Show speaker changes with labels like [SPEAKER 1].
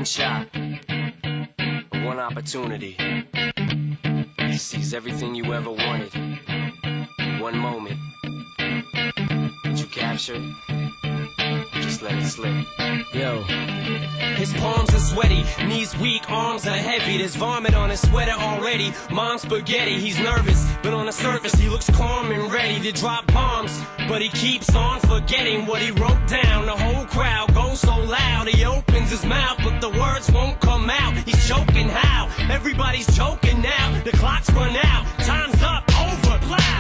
[SPEAKER 1] one shot, one opportunity. He sees everything you ever wanted in one moment. Did you capture it? Just let it slip.
[SPEAKER 2] Yo. His palms are sweaty, knees weak, arms are heavy. There's vomit on his sweater already. Mom's spaghetti, he's nervous, but on the surface he looks calm and ready to drop bombs. But he keeps on forgetting what he wrote down. The whole crowd goes so loud, he opens his mouth, but the words won't come out. He's choking how? Everybody's choking now. The clock's run out, time's up, over, plow.